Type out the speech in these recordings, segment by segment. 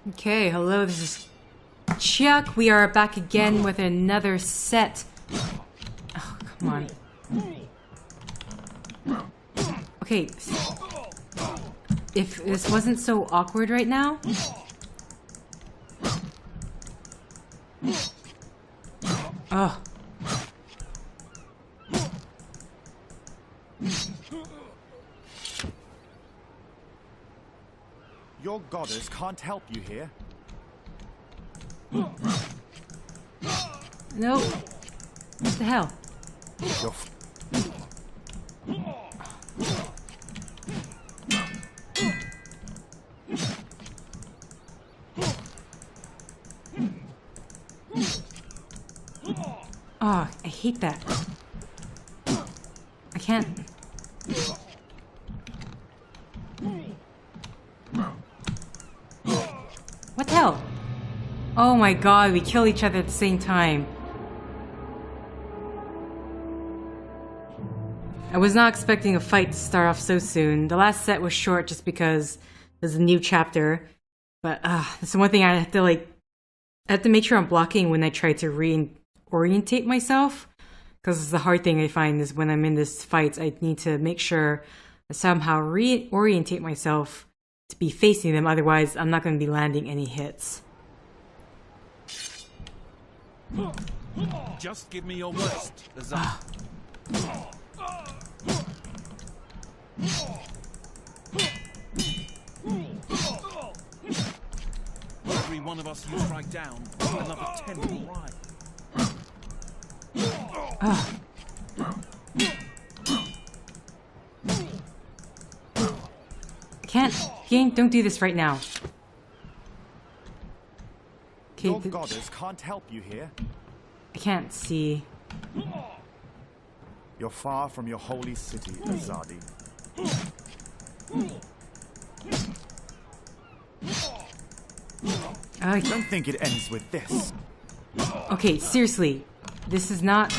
Okay, hello, this is Chiak. We are back again with another set. Oh, come on. Okay. If this wasn't so awkward right now. Oh. Your goddess can't help you here. No. What the hell? Oh, I hate that. I can't. What the hell? Oh my god, we kill each other at the same time. I was not expecting a fight to start off so soon. The last set was short just because there's a new chapter. But that's the one thing I have to I have to make sure I'm blocking when I try to reorientate myself. Because the hard thing I find is when I'm in this fight, I need to make sure I somehow reorientate myself to be facing them. Otherwise, I'm not going to be landing any hits. Just give me your worst. Every one of us you strike down, another 10 will ride. I can't. Game, don't do this right now. Okay, Your goddess can't help you here. I can't see. You're far from your holy city, Azadi. I don't think it ends with this. Okay, seriously. This is not...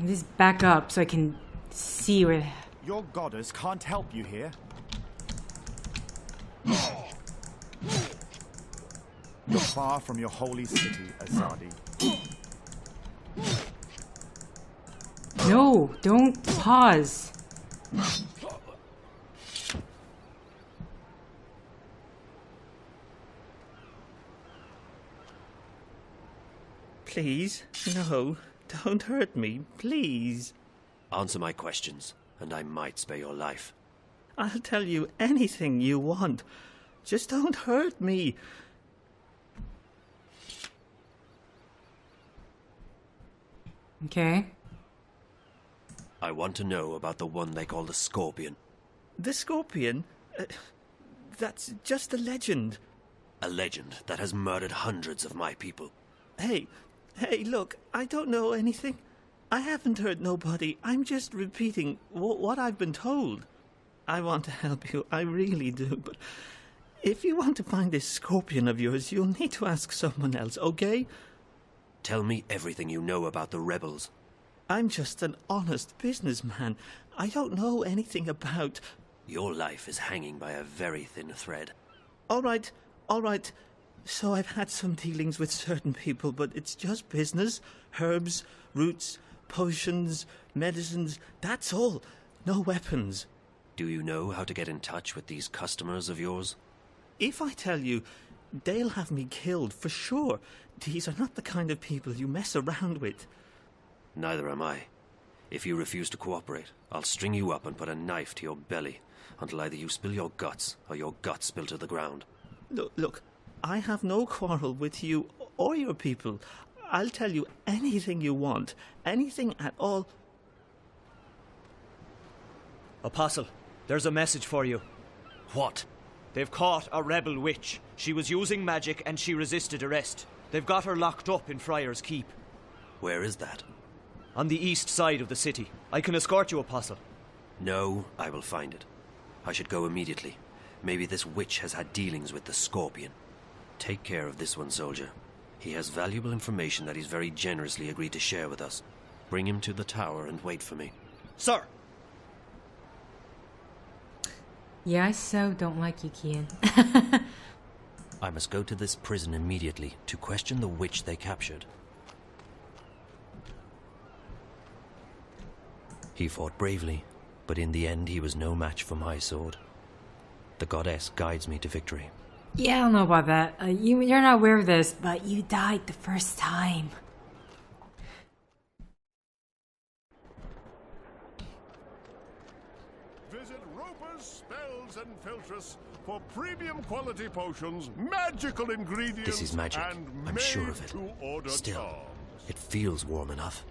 Just back up so I can see where... Your goddess can't help you here. You're far from your holy city, Azadi. No, don't pause. Please, no, don't hurt me, please. Answer my questions, and I might spare your life. I'll tell you anything you want. Just don't hurt me. Okay. I want to know about the one they call the Scorpion. The Scorpion? That's just a legend. A legend that has murdered hundreds of my people. Hey, look, I don't know anything. I haven't hurt nobody. I'm just repeating what I've been told. I want to help you, I really do, but if you want to find this Scorpion of yours, you'll need to ask someone else, okay? Tell me everything you know about the rebels. I'm just an honest businessman. I don't know anything about... Your life is hanging by a very thin thread. All right. So I've had some dealings with certain people, but it's just business. Herbs, roots, potions, medicines, that's all. No weapons. Do you know how to get in touch with these customers of yours? If I tell you, they'll have me killed for sure. These are not the kind of people you mess around with. Neither am I. If you refuse to cooperate, I'll string you up and put a knife to your belly until either you spill your guts or your guts spill to the ground. Look, I have no quarrel with you or your people. I'll tell you anything you want, anything at all. Apostle, there's a message for you. What? They've caught a rebel witch. She was using magic and she resisted arrest. They've got her locked up in Friar's Keep. Where is that? On the east side of the city. I can escort you, Apostle. No, I will find it. I should go immediately. Maybe this witch has had dealings with the Scorpion. Take care of this one, soldier. He has valuable information that he's very generously agreed to share with us. Bring him to the tower and wait for me. Sir! Yeah, I so don't like you, Kian. I must go to this prison immediately to question the witch they captured. He fought bravely, but in the end he was no match for my sword. The goddess guides me to victory. Yeah, I don't know about that. You're not aware of this, but you died the first time. Visit Roper's Spells and Filtress for premium quality potions, magical ingredients, This is magic. and I'm sure of it. made-to-order Still, charms. it feels warm enough.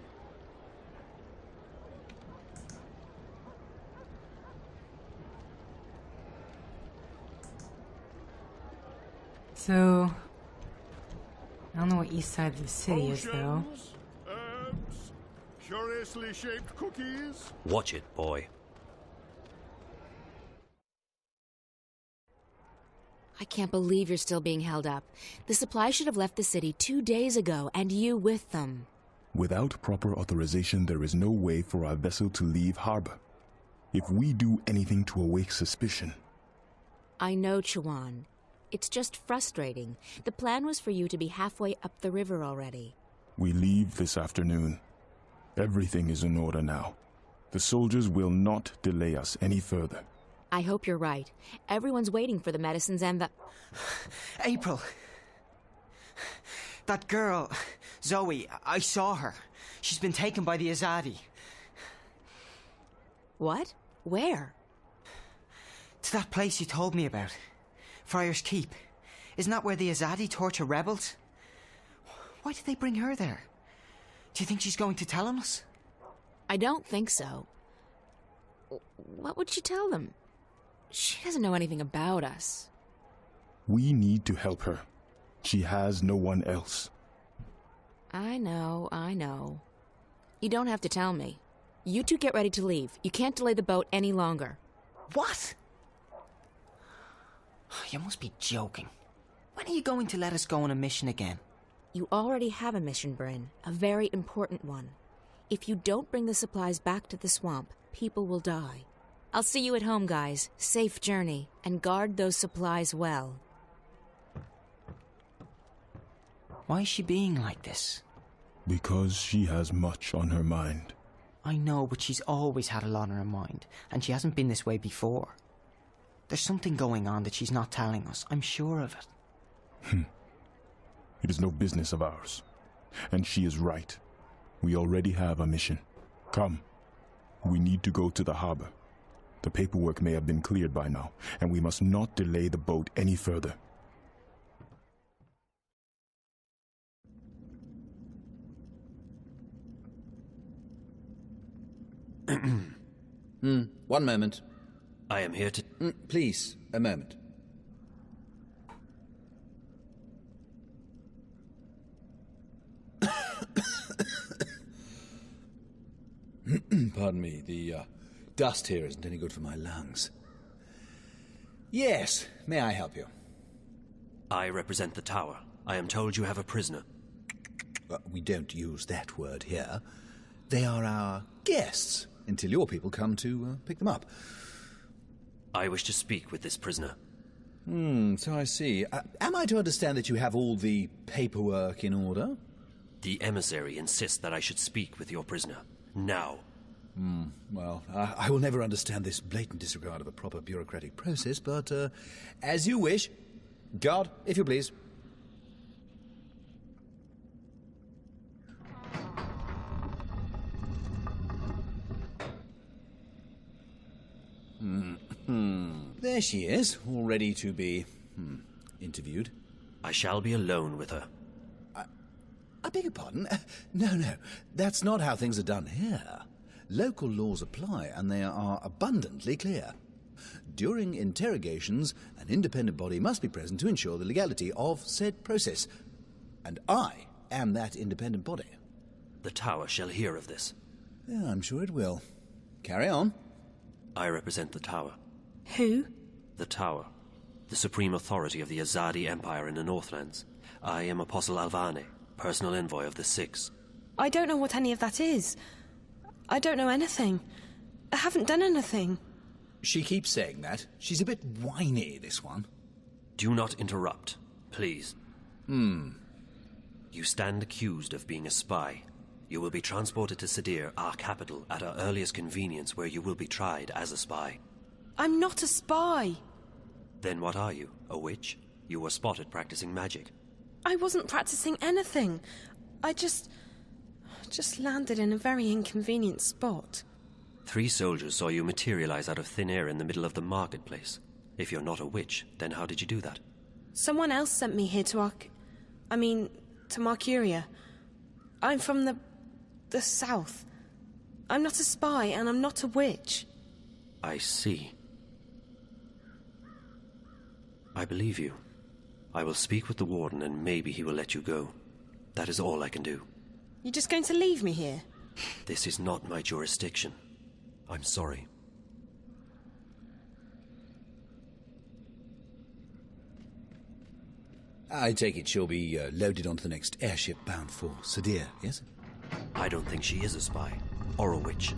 So, I don't know what east side of the city is, though. Potions, herbs, curiously shaped cookies. Watch it, boy. I can't believe you're still being held up. The supply should have left the city 2 days ago, and you with them. Without proper authorization, there is no way for our vessel to leave harbor. If we do anything to awake suspicion... I know, Chuan. It's just frustrating. The plan was for you to be halfway up the river already. We leave this afternoon. Everything is in order now. The soldiers will not delay us any further. I hope you're right. Everyone's waiting for the medicines and the... April. That girl, Zoe, I saw her. She's been taken by the Azadi. What? Where? To that place you told me about. Friar's Keep. Isn't that where the Azadi torture rebels? Why did they bring her there? Do you think she's going to tell on us? I don't think so. What would she tell them? She doesn't know anything about us. We need to help her. She has no one else. I know. You don't have to tell me. You two get ready to leave. You can't delay the boat any longer. What? You must be joking. When are you going to let us go on a mission again? You already have a mission, Bryn. A very important one. If you don't bring the supplies back to the swamp, people will die. I'll see you at home, guys. Safe journey, and guard those supplies well. Why is she being like this? Because she has much on her mind. I know, but she's always had a lot on her mind, and she hasn't been this way before. There's something going on that she's not telling us. I'm sure of it. It is no business of ours. And she is right. We already have a mission. Come. We need to go to the harbor. The paperwork may have been cleared by now, and we must not delay the boat any further. One moment. I am here to... Please, a moment. Pardon me, the dust here isn't any good for my lungs. Yes, may I help you? I represent the tower. I am told you have a prisoner. We don't use that word here. They are our guests, until your people come to pick them up. I wish to speak with this prisoner. So I see. Am I to understand that you have all the paperwork in order? The emissary insists that I should speak with your prisoner. Now. Well, I will never understand this blatant disregard of a proper bureaucratic process, but as you wish. Guard, if you please. There she is, all ready to be interviewed. I shall be alone with her. I beg your pardon? No, that's not how things are done here. Local laws apply, and they are abundantly clear. During interrogations, an independent body must be present to ensure the legality of said process. And I am that independent body. The tower shall hear of this. Yeah, I'm sure it will. Carry on. I represent the tower. Who? The tower. The supreme authority of the Azadi Empire in the Northlands. I am Apostle Alvane, personal envoy of the Six. I don't know what any of that is. I don't know anything. I haven't done anything. She keeps saying that. She's a bit whiny, this one. Do not interrupt. Please. You stand accused of being a spy. You will be transported to Sadir, our capital, at our earliest convenience, where you will be tried as a spy. I'm not a spy. Then what are you? A witch? You were spotted practicing magic. I wasn't practicing anything. I just landed in a very inconvenient spot. 3 soldiers saw you materialize out of thin air in the middle of the marketplace. If you're not a witch, then how did you do that? Someone else sent me here to Arcadia. I'm from the south. I'm not a spy, and I'm not a witch. I see. I believe you. I will speak with the warden, and maybe he will let you go. That is all I can do. You're just going to leave me here? This is not my jurisdiction. I'm sorry. I take it she'll be loaded onto the next airship bound for Sadir, yes? I don't think she is a spy. Or a witch.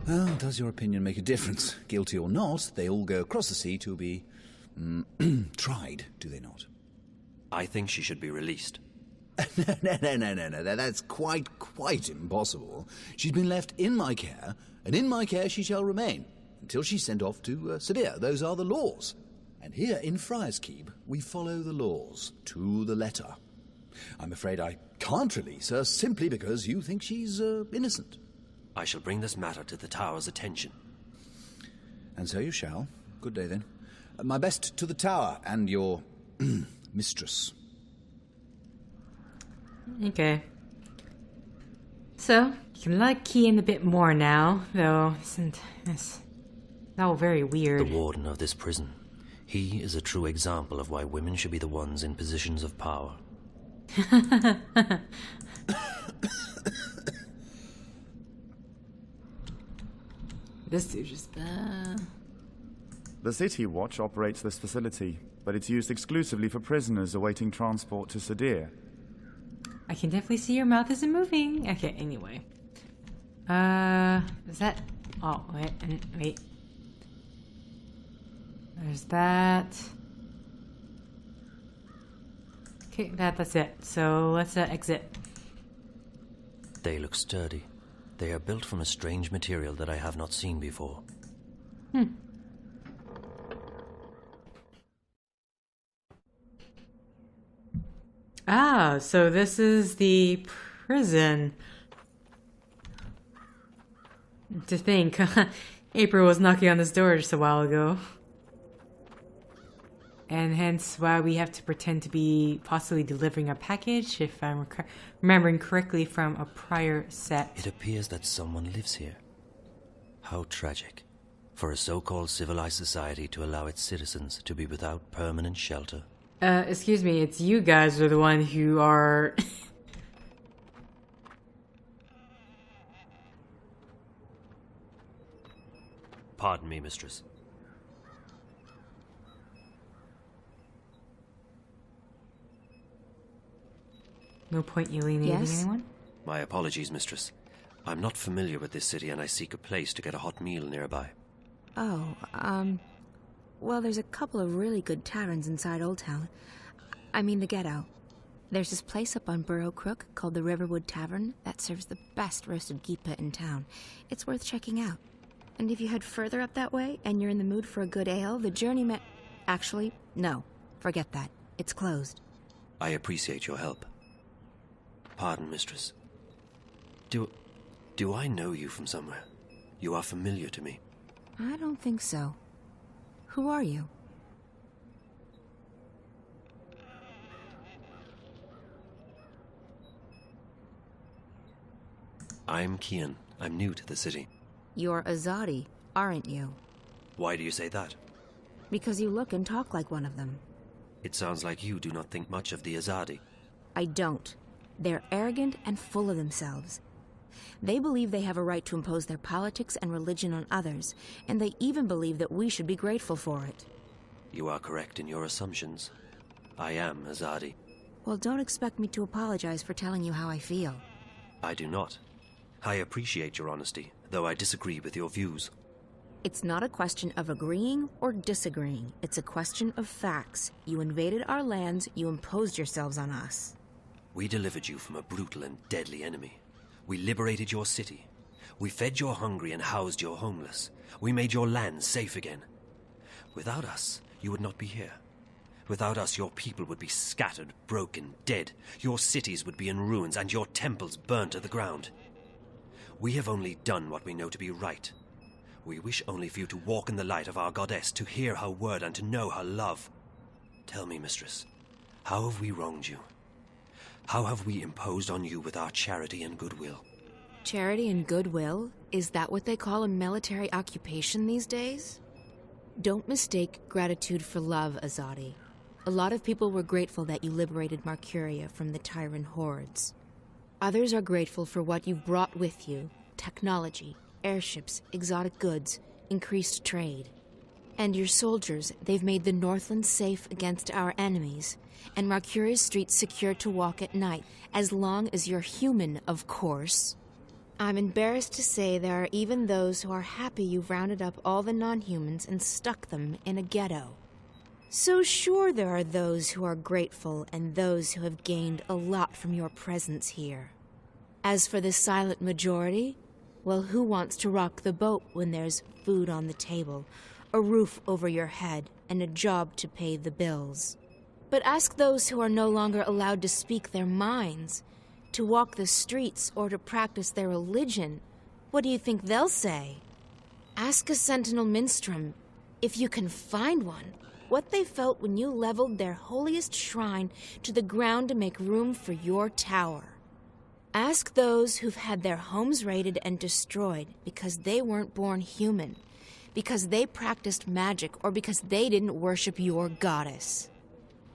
Well, does your opinion make a difference? Guilty or not, they all go across the sea to be... tried, do they not? I think she should be released. No. That's quite impossible. She's been left in my care, and in my care she shall remain, until she's sent off to Sadir. Those are the laws. And here in Friar's Keep, we follow the laws to the letter. I'm afraid I can't release her simply because you think she's innocent. I shall bring this matter to the Tower's attention. And so you shall. Good day, then. My best to the Tower and your mistress. Okay. So, you can like Kian a bit more now, though it's all very weird. The warden of this prison. He is a true example of why women should be the ones in positions of power. This dude just... The City Watch operates this facility, but it's used exclusively for prisoners awaiting transport to Sadir. I can definitely see your mouth isn't moving. Okay, anyway. Is that... Oh, wait. There's that. Okay, that's it. So let's exit. They look sturdy. They are built from a strange material that I have not seen before. Ah, so this is the prison. To think, April was knocking on this door just a while ago. And hence why we have to pretend to be possibly delivering a package, if I'm remembering correctly from a prior set. It appears that someone lives here. How tragic. For a so-called civilized society to allow its citizens to be without permanent shelter. Excuse me, it's you guys who are the one who are... Pardon me, mistress. No point alienating anyone? My apologies, mistress. I'm not familiar with this city and I seek a place to get a hot meal nearby. Oh, well, there's a couple of really good taverns inside Old Town. I mean the ghetto. There's this place up on Burrow Crook called the Riverwood Tavern that serves the best roasted geepa in town. It's worth checking out. And if you head further up that way and you're in the mood for a good ale, the journey Actually, no. Forget that. It's closed. I appreciate your help. Pardon, mistress. Do I know you from somewhere? You are familiar to me. I don't think so. Who are you? I'm Kian. I'm new to the city. You're Azadi, aren't you? Why do you say that? Because you look and talk like one of them. It sounds like you do not think much of the Azadi. I don't. They're arrogant and full of themselves. They believe they have a right to impose their politics and religion on others, and they even believe that we should be grateful for it. You are correct in your assumptions. I am Azadi. Well, don't expect me to apologize for telling you how I feel. I do not. I appreciate your honesty, though I disagree with your views. It's not a question of agreeing or disagreeing. It's a question of facts. You invaded our lands, you imposed yourselves on us. We delivered you from a brutal and deadly enemy. We liberated your city. We fed your hungry and housed your homeless. We made your land safe again. Without us, you would not be here. Without us, your people would be scattered, broken, dead. Your cities would be in ruins and your temples burned to the ground. We have only done what we know to be right. We wish only for you to walk in the light of our goddess, to hear her word and to know her love. Tell me, mistress, how have we wronged you? How have we imposed on you with our charity and goodwill? Charity and goodwill? Is that what they call a military occupation these days? Don't mistake gratitude for love, Azadi. A lot of people were grateful that you liberated Marcuria from the Tyrant hordes. Others are grateful for what you've brought with you: technology, airships, exotic goods, increased trade. And your soldiers, they've made the Northlands safe against our enemies, and Marcuria's streets secure to walk at night, as long as you're human, of course. I'm embarrassed to say there are even those who are happy you've rounded up all the non-humans and stuck them in a ghetto. So sure, there are those who are grateful and those who have gained a lot from your presence here. As for the silent majority, well, who wants to rock the boat when there's food on the table, a roof over your head, and a job to pay the bills? But ask those who are no longer allowed to speak their minds, to walk the streets, or to practice their religion. What do you think they'll say? Ask a Sentinel Minstrom, if you can find one, what they felt when you leveled their holiest shrine to the ground to make room for your tower. Ask those who've had their homes raided and destroyed because they weren't born human, because they practiced magic, or because they didn't worship your goddess.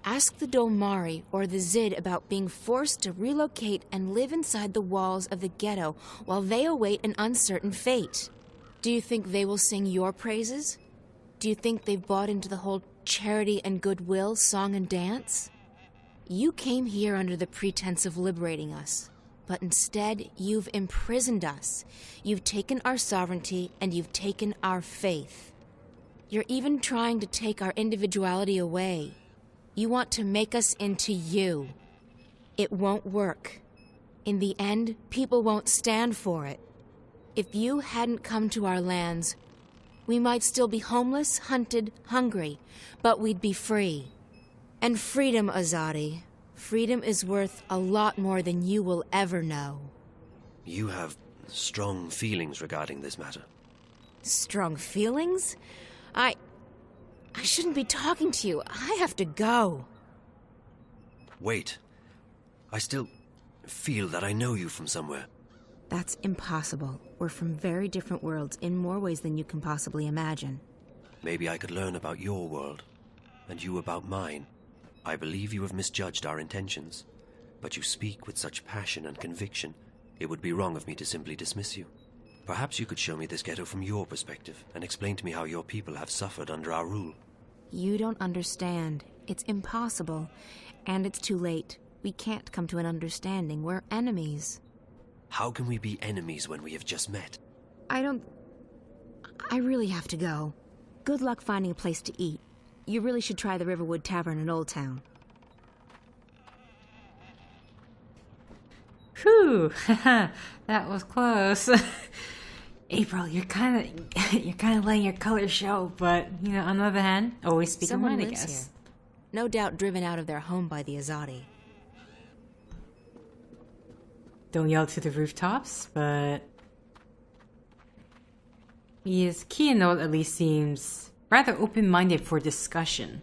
Ask the Dolmari or the Zid about being forced to relocate and live inside the walls of the ghetto while they await an uncertain fate. Do you think they will sing your praises? Do you think they've bought into the whole charity and goodwill song and dance? You came here under the pretense of liberating us, but instead you've imprisoned us. You've taken our sovereignty and you've taken our faith. You're even trying to take our individuality away. You want to make us into you. It won't work. In the end, people won't stand for it. If you hadn't come to our lands, we might still be homeless, hunted, hungry, but we'd be free. And freedom, Azadi. Freedom is worth a lot more than you will ever know. You have strong feelings regarding this matter. Strong feelings? I shouldn't be talking to you. I have to go. Wait. I still feel that I know you from somewhere. That's impossible. We're from very different worlds in more ways than you can possibly imagine. Maybe I could learn about your world, and you about mine. I believe you have misjudged our intentions, but you speak with such passion and conviction, it would be wrong of me to simply dismiss you. Perhaps you could show me this ghetto from your perspective, and explain to me how your people have suffered under our rule. You don't understand. It's impossible. And it's too late. We can't come to an understanding. We're enemies. How can we be enemies when we have just met? I really have to go. Good luck finding a place to eat. You really should try the Riverwood Tavern in Old Town. Whew, that was close. April, you're kind of letting your colors show, but on the other hand, always speak your mind, I guess. Here. No doubt driven out of their home by the Azadi. Don't yell to the rooftops, but Kian at least seems rather open-minded for discussion.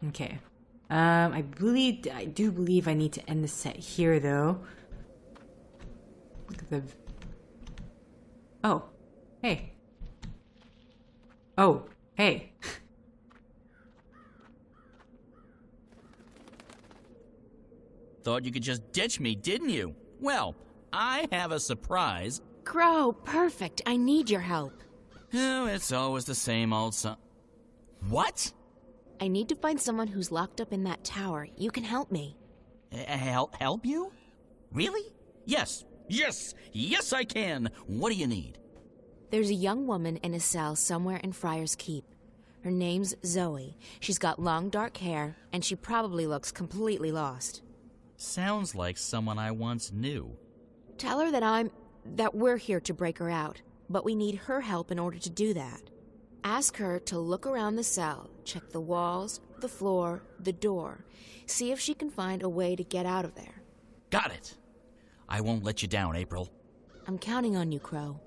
Okay. I do believe I need to end the set here, though. Look at the... Oh. Hey. Oh. Hey. Thought you could just ditch me, didn't you? Well, I have a surprise. Crow, perfect. I need your help. Oh, it's always the same old What? I need to find someone who's locked up in that tower. You can help me. Help you? Really? Yes, I can. What do you need? There's a young woman in a cell somewhere in Friar's Keep. Her name's Zoe. She's got long dark hair, and she probably looks completely lost. Sounds like someone I once knew. Tell her that we're here to break her out, but we need her help in order to do that. Ask her to look around the cell, check the walls, the floor, the door. See if she can find a way to get out of there. Got it. I won't let you down, April. I'm counting on you, Crow.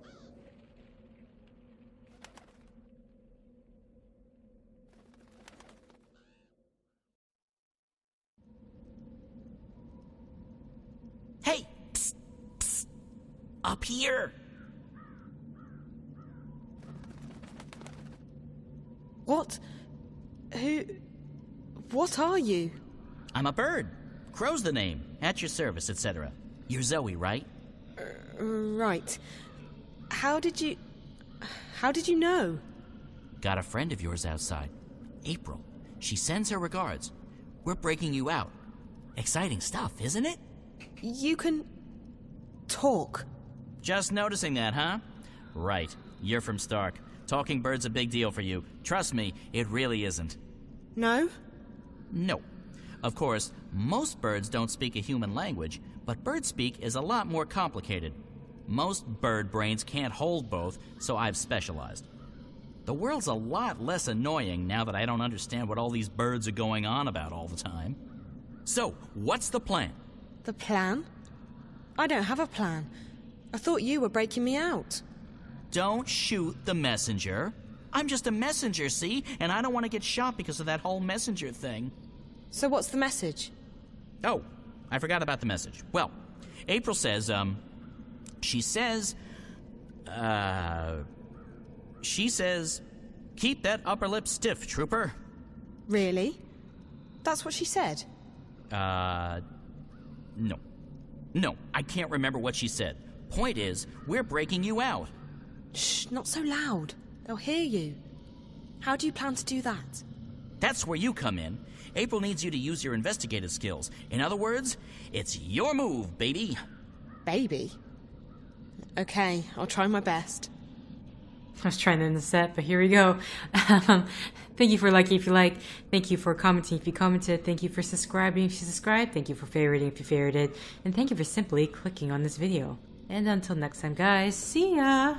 Hey! Psst! Psst! Up here! What? What are you? I'm a bird. Crow's the name. At your service, etc. You're Zoe, right? Right. How did you know? Got a friend of yours outside. April. She sends her regards. We're breaking you out. Exciting stuff, isn't it? You can talk. Just noticing that, huh? Right. You're from Stark. Talking bird's a big deal for you. Trust me, it really isn't. No? No. Of course, most birds don't speak a human language, but bird speak is a lot more complicated. Most bird brains can't hold both, so I've specialized. The world's a lot less annoying now that I don't understand what all these birds are going on about all the time. So, what's the plan? The plan? I don't have a plan. I thought you were breaking me out. Don't shoot the messenger. I'm just a messenger, see? And I don't want to get shot because of that whole messenger thing. So what's the message? Oh, I forgot about the message. Well, April says, she says, keep that upper lip stiff, trooper. Really? That's what she said? No. No, I can't remember what she said. Point is, we're breaking you out. Shh, not so loud. They'll hear you. How do you plan to do that? That's where you come in. April needs you to use your investigative skills. In other words, it's your move, baby. Baby? Okay, I'll try my best. I was trying to end the set, but here we go. Thank you for liking if you liked. Thank you for commenting if you commented. Thank you for subscribing if you subscribed. Thank you for favoriting if you favorited. And thank you for simply clicking on this video. And until next time, guys, see ya!